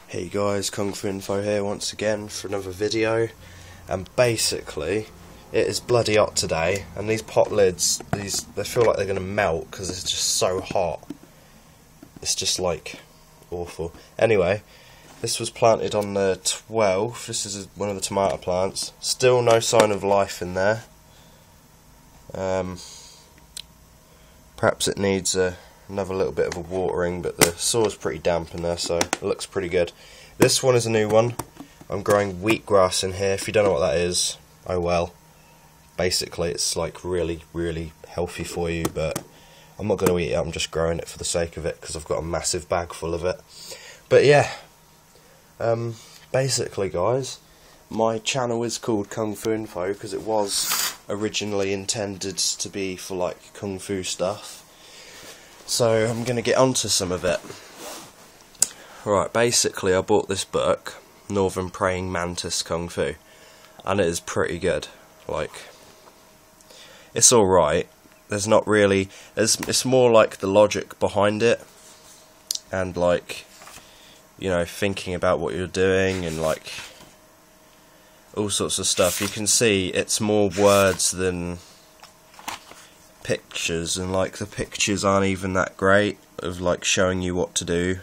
Hey guys, Kungfu Info here once again for another video, and basically it is bloody hot today, and these pot lids, they feel like they're going to melt because it's just so hot. It's just like awful. Anyway, this was planted on the 12th. This is one of the tomato plants. Still no sign of life in there. Perhaps it needs another little bit of a watering, but the soil's pretty damp in there, so it looks pretty good. This one is a new one. I'm growing wheatgrass in here. If you don't know what that is, oh well. Basically it's like really healthy for you, but I'm not going to eat it. I'm just growing it for the sake of it because I've got a massive bag full of it. But yeah, basically guys, my channel is called Kungfu Info because it was originally intended to be for like kung fu stuff. So I'm going to get onto some of it. Right, basically I bought this book, Northern Praying Mantis Kung Fu, and it is pretty good. Like, it's alright. There's not really, it's more like the logic behind it, and like, you know, thinking about what you're doing and like all sorts of stuff. You can see it's more words than pictures, and like the pictures aren't even that great of like showing you what to do,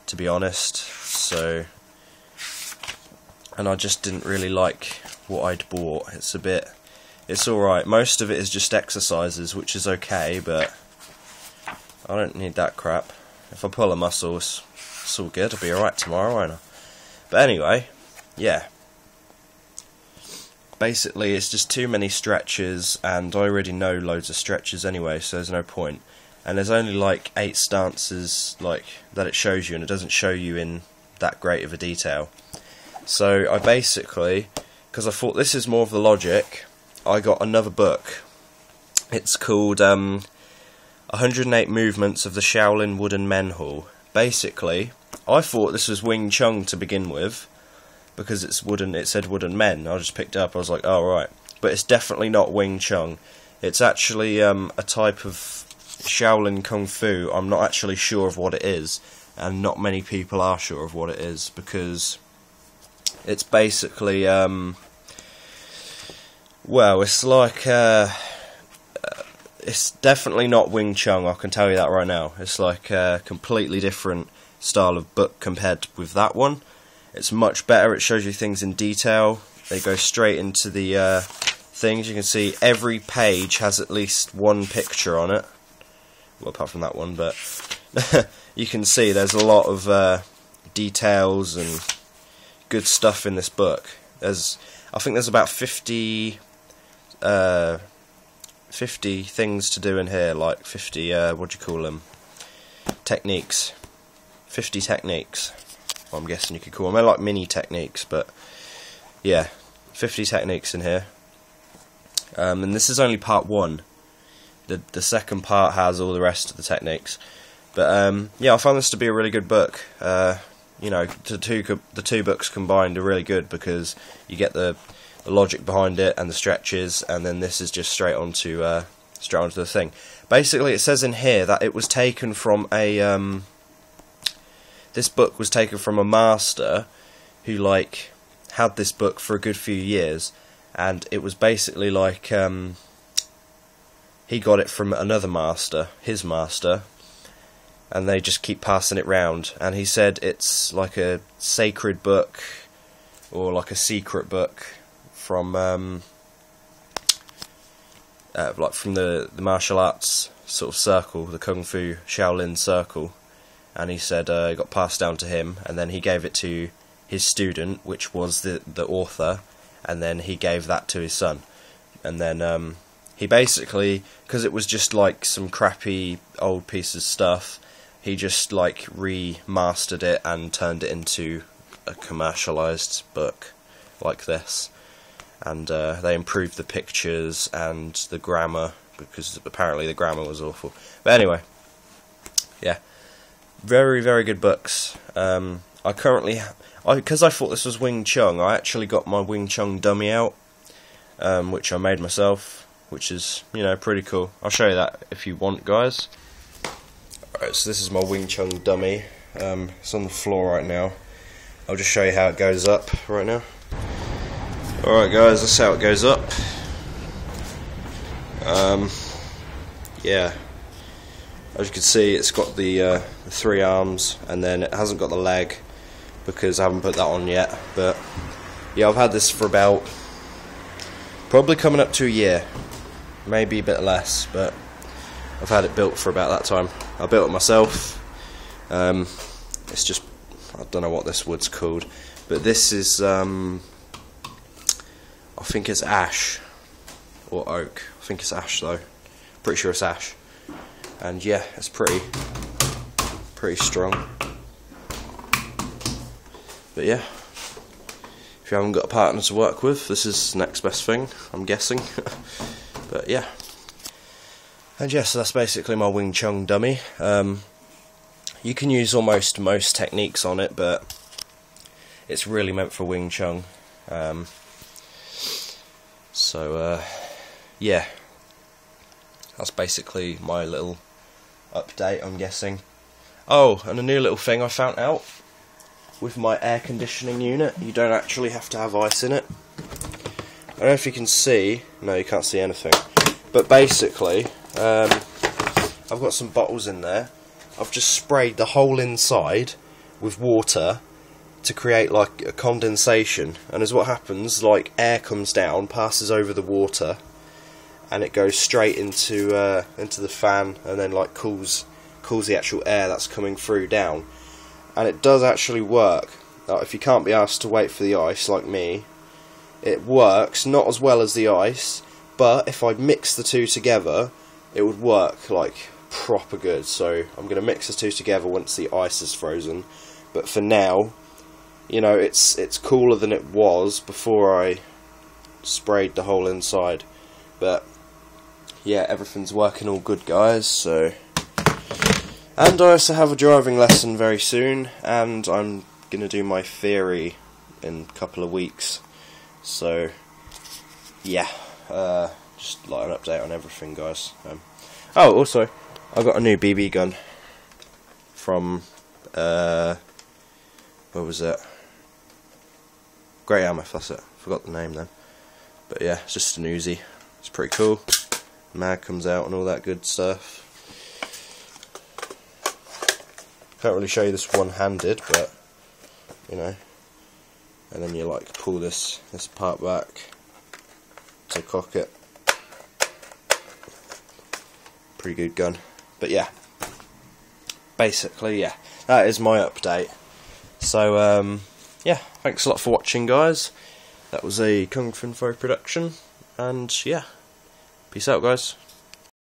to be honest. So, and I just didn't really like what I'd bought. It's alright. Most of it is just exercises, which is okay, but I don't need that crap. If I pull a muscle, it's all good. I'll be alright tomorrow, won't I? But anyway, yeah. Basically, it's just too many stretches, and I already know loads of stretches anyway, so there's no point. And there's only like 8 stances like that it shows you, and it doesn't show you in that great of a detail. So I basically, because I thought this is more of the logic, I got another book. It's called 108 Movements of the Shaolin Wooden Men Hall. Basically, I thought this was Wing Chun to begin with, because it's wooden. It said wooden men. I just picked it up. I was like, oh right, but it's definitely not Wing Chun. It's actually a type of Shaolin Kung Fu. I'm not actually sure of what it is, and not many people are sure of what it is, because it's basically well, it's like it's definitely not Wing Chun. I can tell you that right now. It's like a completely different style of book compared with that one. It's much better. It shows you things in detail. They go straight into the things. You can see every page has at least one picture on it. Well, apart from that one, but you can see there's a lot of details and good stuff in this book. I think there's about 50 things to do in here, like 50 what do you call them? Techniques. 50 techniques. Well, I'm guessing you could call them. They're like mini techniques, but yeah, 50 techniques in here. And this is only part 1. The second part has all the rest of the techniques. But yeah, I found this to be a really good book. You know, the two books combined are really good because you get the logic behind it and the stretches, and then this is just straight onto the thing. Basically, it says in here that it was taken from a this book was taken from a master who like had this book for a good few years, and it was basically like he got it from another master, his master, and they just keep passing it round. And he said it's like a sacred book or like a secret book from like from the martial arts sort of circle, the Kung Fu Shaolin circle. And he said it got passed down to him, and then he gave it to his student, which was the author, and then he gave that to his son. And then he basically, because it was just like some crappy old piece of stuff, he just like remastered it and turned it into a commercialized book like this. And they improved the pictures and the grammar, because apparently the grammar was awful. But anyway, yeah. Very good books. I currently, because I thought this was Wing Chun, I actually got my Wing Chun dummy out, which I made myself, which is, you know, pretty cool. I'll show you that if you want, guys. Alright, so this is my Wing Chun dummy. It's on the floor right now. I'll just show you how it goes up right now. Alright guys, that's how it goes up. Yeah, as you can see, it's got the 3 arms, and then it hasn't got the leg because I haven't put that on yet. But yeah, I've had this for about probably coming up to a year, maybe a bit less, but I've had it built for about that time. I built it myself. It's just, I don't know what this wood's called, but this is I think it's ash or oak. I think it's ash though. Pretty sure it's ash. And yeah, it's pretty strong. But yeah, if you haven't got a partner to work with, this is the next best thing, I'm guessing. But yeah. And yeah, so that's basically my Wing Chun dummy. You can use almost most techniques on it, but it's really meant for Wing Chun. Yeah, that's basically my little update, I'm guessing. Oh, and a new little thing I found out with my air conditioning unit, you don't actually have to have ice in it. I don't know if you can see, no you can't see anything, but basically I've got some bottles in there. I've just sprayed the whole inside with water to create like a condensation, and as what happens, like air comes down, passes over the water, and it goes straight into the fan, and then like cools the actual air that's coming through down. And it does actually work. Now, if you can't be asked to wait for the ice like me, it works, not as well as the ice, but if I mix the two together, it would work like proper good. So I'm going to mix the two together once the ice is frozen, but for now, you know, it's cooler than it was before I sprayed the whole inside. But yeah, everything's working all good, guys. So, and I also have a driving lesson very soon, and I'm gonna do my theory in a couple of weeks. So yeah, just like an update on everything, guys. Oh, also, I got a new BB gun from what was it? Great Yarmouth, that's it. Forgot the name then. But yeah, it's just an Uzi. It's pretty cool. Mag comes out and all that good stuff. Can't really show you this one-handed, but you know. And then you like pull this part back to cock it. Pretty good gun. But yeah, basically, yeah, that is my update. So yeah, thanks a lot for watching, guys. That was a kungfu production, and yeah, peace out, guys.